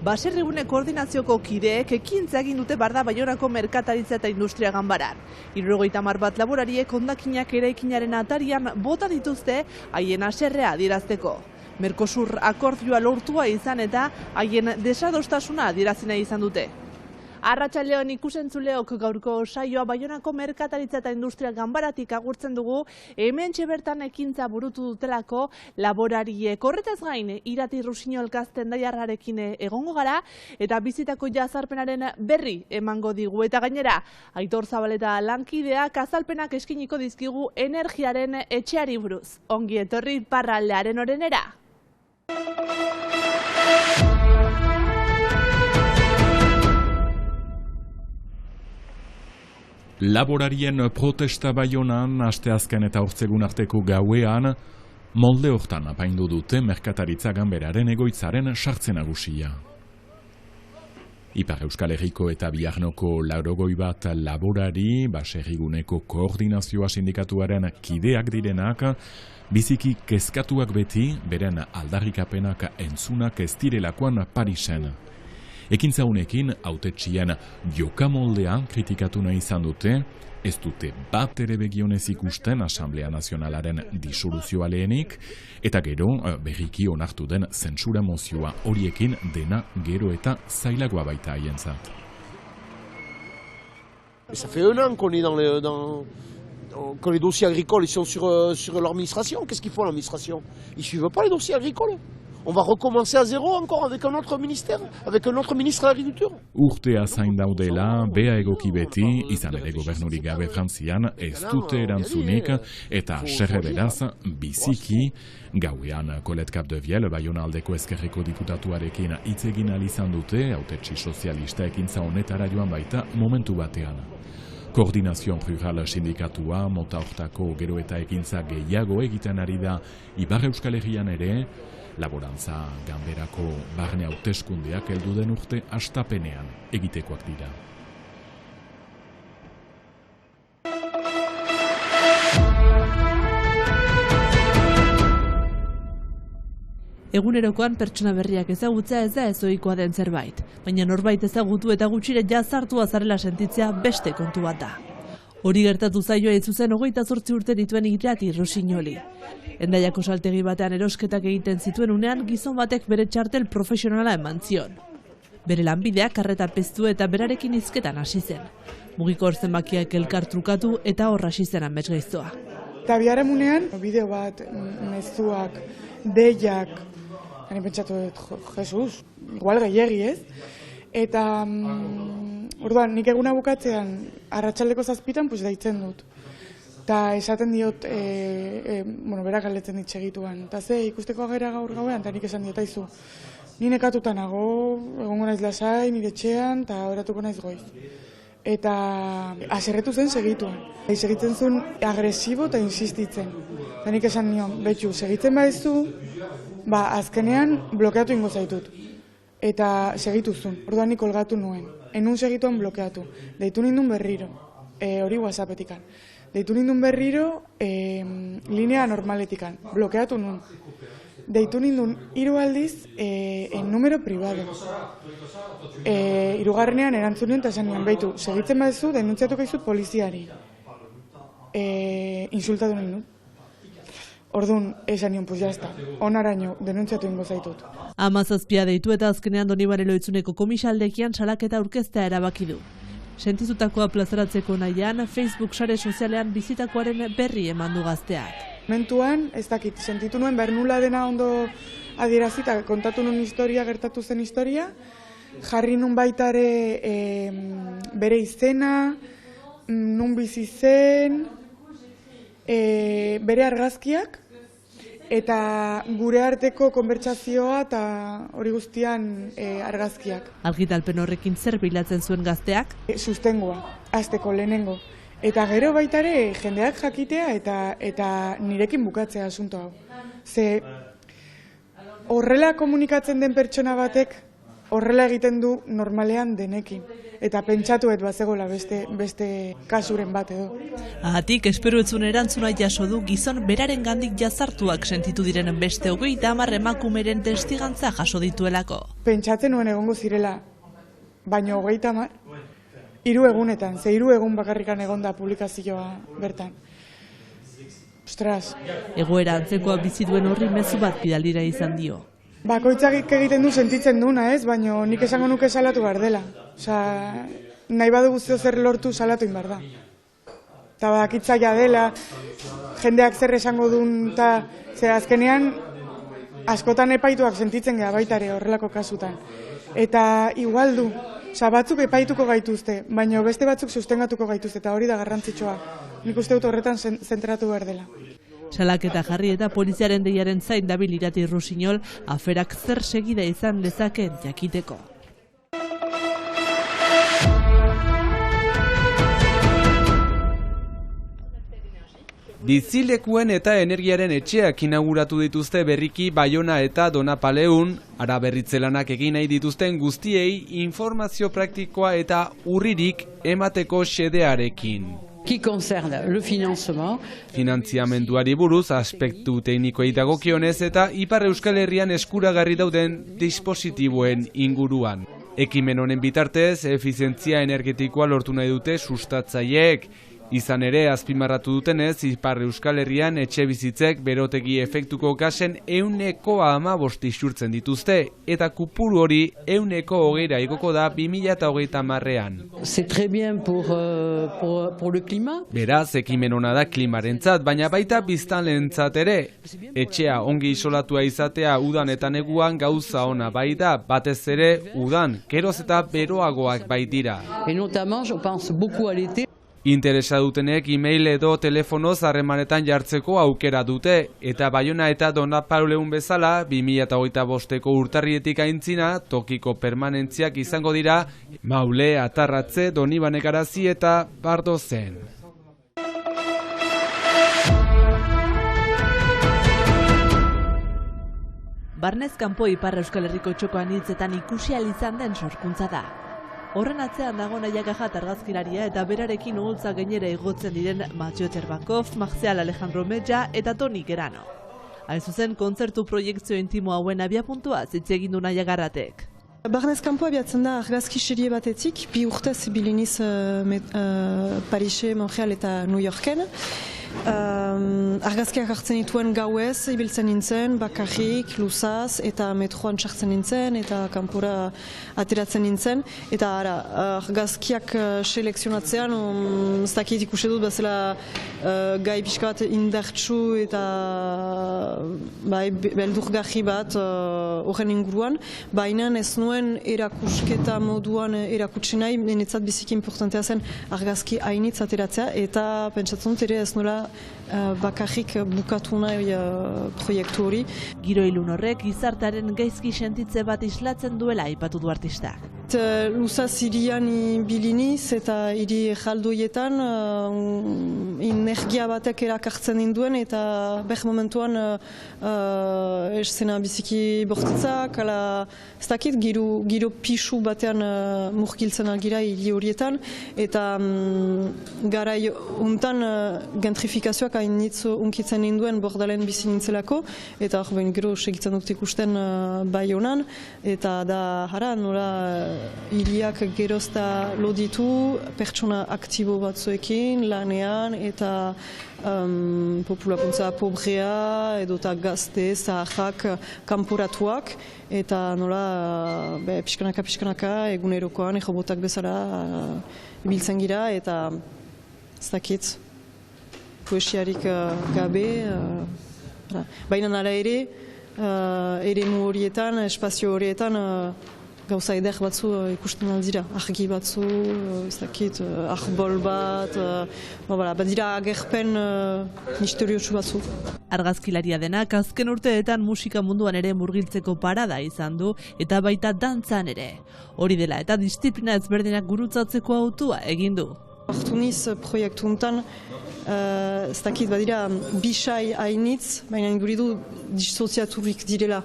Baserrigune koordinazioko kideek ekintza egin dute Barda Baionako merkataritza eta industria ganbaran. 70 bat laborariek hondakinak eraikinaren atarian bota dituzte haien haserrea adierazteko. Mercosur akordioa lortua izan eta haien desadostasuna adierazi nahi izan dute. Arratsaldeon ikusentzuleok, gaurko saioa Baionako merkataritza eta industria ganbaratik agurtzen dugu, hementxe bertan ekintza burutu dutelako laborariek. Horretaz gain, Irati Rusiñol Gazte Endaiarrarekin egongo gara eta bizitako jazarpenaren berri emango digu. Eta gainera, Aitor Zabaleta lankideak azalpenak eskiniko dizkigu energiaren etxeari buruz. Ongi etorri Iparraldearen orenera. Laborarien protesta Baionan, asteazken eta ortzegun arteko gauean, molde hortan apaindu dute merkataritza ganberaren egoitzaren sartze nagusia. Ipar Euskal Herriko eta Biarnoko 80 bat laborari, baserriguneko koordinazioa sindikatuaren kideak direnak, biziki kezkatuak beti, beren aldarrikapenak entzunak ez direlakoan Parisen. Ekintza honekin, hautetxien jokamoldean kritikatu nahi izan dute, ez dute bat ere begionez ikusten Asamblea Nazionalaren disoluzioa lehenik, eta gero berriki onartu den zentsura mozioa horiekin dena gero eta zailagoa baita haientzat. Ça fait un an qu'on est que les dossiers agricoles sont sur l'administration. Qu'est-ce qu'ils font l'administration? Ils ne suivent pas les dossiers agricoles. On va recommencer à zéro encore avec un autre ministère, avec un autre ministre de l'Agriculture. Urtea zain daudela, bea egoki beti, izan ere gobernurik gabe Frantzian, ez dute erantzunik, eta serre beraz, biziki, gauean Colette Capdevielle, Baiona aldeko ezkerreko diputatuarekin hitz egin ahal izan dute, hautetsi sozialista ekintza honetara joan baita momentu batean. Koordinazio Rural sindikatua, mota hortako gero eta ekintza gehiago egiten ari da Ipar Euskal Herrian ere, laborantza ganberako barne hauteskundeak heldu den urte hastapenean egitekoak dira. Egunerokoan pertsona berriak ezagutzea ez da ezohikoa den zerbait, baina norbait ezagutu eta gutxire jazartu azarela sentitzea beste kontu bat da. Hori gertatu zaioa itzuzen 28 urte dituen Irati Rusiñoli. Hendaiako saltegi batean erosketak egiten zituen unean gizon batek bere txartel profesionala eman zion. Bere lanbideak karreta piztu eta berarekin hizketan hasi zen. Mugiko zenbakiak elkar trukatu eta hor hasi zen ametsgaiztoa. Eta biharamunean, bideo bat, mezuak, deiak, hani pentsatu dut, Jesus, igual gehiegi ez? Eta orduan, nik eguna bukatzean, arratsaldeko 7 deitzen dut. Eta esaten diot, berak galdetzen dit segituan. Eta ze, ikusteko agera gaur gauean, eta nik esan diot, aizu. Ni nekatuta nago, egongo naiz lasai, nire etxean, eta oratuko naiz goiz. Eta haserretu zen segituan. Segitzen zuen agresibo eta insistitzen. Eta nik esan nion, betxu, segitzen badizu, azkenean blokeatu ingo zaitut. Eta segitu zuen, orduan nik kolgatu nuen. Enun segituan blokeatu. Deitu nindun berriro, hori WhatsAppetikan. Deitu nindun berriro, linea normaletikan, blokeatu nuen. Deitu nindun 3 aldiz, en numero privado. 3. erantzun nuen eta esan nuen, behitu, segitzen badezu, denuntziatuko izut poliziari. Insultatu nindun. Orduan, esan nion, pues jazta, onaraino, denuntziatu ingo zaitut. 17 deitu eta azkenean Donibane Lohitzuneko komisaldekian salaketa aurkeztea erabaki du. Sentizutakoa plazaratzeko nahian, Facebook sare sozialean bizitakoaren berri eman du gazteak. Mentuan, ez dakit, sentitu nuen bernula dena ondo adierazita, kontatu nuen historia, gertatu zen historia, jarri nun baitare bere izena, nun bizi zen, bere argazkiak, eta gure arteko konbertsazioa eta hori guztian argazkiak. Argitalpen horrekin zer bilatzen zuen gazteak? Sustengoa, hasteko lehenengo. Eta gero baitare jendeak jakitea eta nirekin bukatzea asunto hau. Ze horrela komunikatzen den pertsona batek horrela egiten du normalean denekin. Eta pentsatuet bazegola beste kasuren bat edo. Ahatik, espero etzun erantzuna jaso du gizon beraren gandik jazartuak sentitu direnen beste 30 emakumeren testigantza jaso dituelako. Pentsatzen nuen egongo zirela, baina 30, 3 egunetan, 3 egun bakarrikan egonda publikazioa bertan. Ostras. Egoera antzekoa bizi duen horri mezu bat bidalira izan dio. Bakoitzak egiten du sentitzen duna, ez? Baina nik esango nuke salatu behar dela. Osea, nahi badugu zer lortu salatu behar da. Eta badakitzaia dela, jendeak zer esango duen, eta azkenean askotan epaituak sentitzen gara baita ere horrelako kasutan. Eta igual du, batzuk epaituko gaituzte, baina beste batzuk sustengatuko gaituzte, eta hori da garrantzitsua. Nik uste dut horretan zentratu behar dela. Salaketa jarri eta poliziaren deiaren zain dabil Irati Rusiñol, aferak zer segida izan lezakeen jakiteko. Bizilekuen eta energiaren etxeak inauguratu dituzte berriki Baiona eta Donapaleun, araberritzelanak egin nahi dituzten guztiei informazio praktikoa eta urririk emateko xedearekin. Qui concerne le financement. Finantziamenduari buruz aspektu teknikoei dagokionez eta Ipar Euskal Herrian eskuragarri dauden dispositiboen inguruan. Ekimen honen bitartez, efizientzia energetikoa lortu nahi dute sustatzaileek. Izan ere, azpimarratu dutenez, Ipar Euskal Herrian etxe bizitzek berotegi efektuko gasen 15% isurtzen dituzte, eta kupuru hori 20% igoko da 2030ean. C'est très bien pour le climat. Beraz, ekimen ona da klimarentzat, baina baita biztanleentzat ere. Etxea ongi isolatua izatea udan eta neguan gauza ona bai da, batez ere udan, geroz eta beroagoak baitira. Et notamment, je pense beaucoup à l'été. Interesa dutenek e-mail edo telefonoz harremanetan jartzeko aukera dute, eta Baiona eta Donapaleun bezala 2025ko urtarrietik aintzina tokiko permanentziak izango dira Maule, Atarratze, Donibane Garazi eta Bardozen. Barnez kanpo Ipar Euskal Herriko txoko anitzetan ikusi ahal izan den sorkuntza da. Horren atzean dago Nahiak Ajat argazkilaria eta berarekin oholtza gainera igotzen diren Matxo Txerbakov, Marcial Alejandro Metja eta Toni Gerano. Hain zuzen, kontzertu proiektzio intimo hauen abiapuntua hitz egin du Nahiak Arratek. Barnez kanpo abiatzen da argazki serie batetik, 2 urtez biliniz Parise, Montreal eta New Yorken. Argazkiak hartzen dituen gauez, ibiltzen nintzen, bakarrik, luzaz, eta metroan txartzen nintzen, eta kanpora ateratzen nintzen. Eta argazkiak selekzionatzean, ez dakit ikusi dut bezala gai pixka bat indartsu eta beldurgarri bat horren inguruan, baina ez nuen erakusketa moduan erakutsi nahi, niretzat biziki importantea zen argazki hainitz ateratzea, eta pentsatzen dut ere ez nola bakarrik bukatu nahi proiektu hori. Giro ilun horrek gizartearen gaizki sentitze bat islatzen duela aipatu du artistak. Luzaz irian biliniz eta hiri jaldoietan energia batek erakartzen induen eta beh momentuan eszena biziki bortitzak, ez dakit giro pixu batean murgiltzen algira hiri horietan eta garai untan gentrifikazioak hainitz unkitzen induen bordalen bizi nintzelako eta gero segitzen dut ikusten Baionan eta da jara nola hiriak gerozta loditu pertsona aktibo batzuekin, lanean eta populakuntza pobrea edota gazte, zaharrak, kanporatuak eta nola pixkanaka egunerokoan ejobotak bezala ibiltzen gira eta ez dakit poesiarik gabe. Baina nara ere, eremu horietan, espazio horietan gauza eder batzu ikusten aldira, argi batzu, ez dakit, arbol bat, badira agerpen misteriotsu batzu. Argazkilaria denak azken urteetan musika munduan ere murgiltzeko parada izan du eta baita dantzan ere. Hori dela eta disiplina ezberdinak gurutzatzeko autua egin du. Hortu niz proiektu untan, ez dakit badira bisai hainitz, baina guri du disoziaturik direla.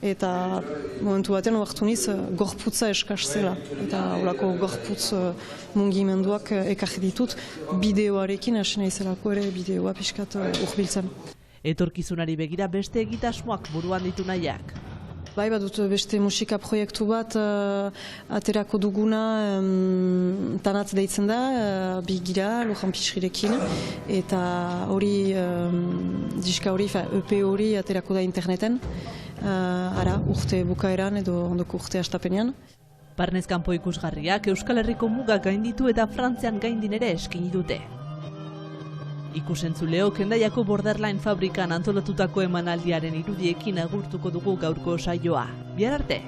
eta momentu batean oartu niz gorputza eskas zela. Eta horako gorputz mungimenduak ekarri ditut bideoarekin, hasi nahizelako ere bideoa pixkat urbiltzen. Etorkizunari begira beste egitasmoak buruan ditu nahiak. Bai, badut beste musika proiektu bat aterako duguna tanatz deitzen da, bigira, Lojan Pixrirekin, eta hori, diska hori, EP hori aterako da interneten, urte bukaeran edo ondoko urte hastapenean. Barnez kanpo ikusgarriak Euskal Herriko mugak gainditu eta Frantzian gaindin ere eskini dute. Ikusentzuleok Hendaiako Borderline fabrikan antolatutako emanaldiaren irudiekin agurtuko dugu gaurko saioa. Bihar arte!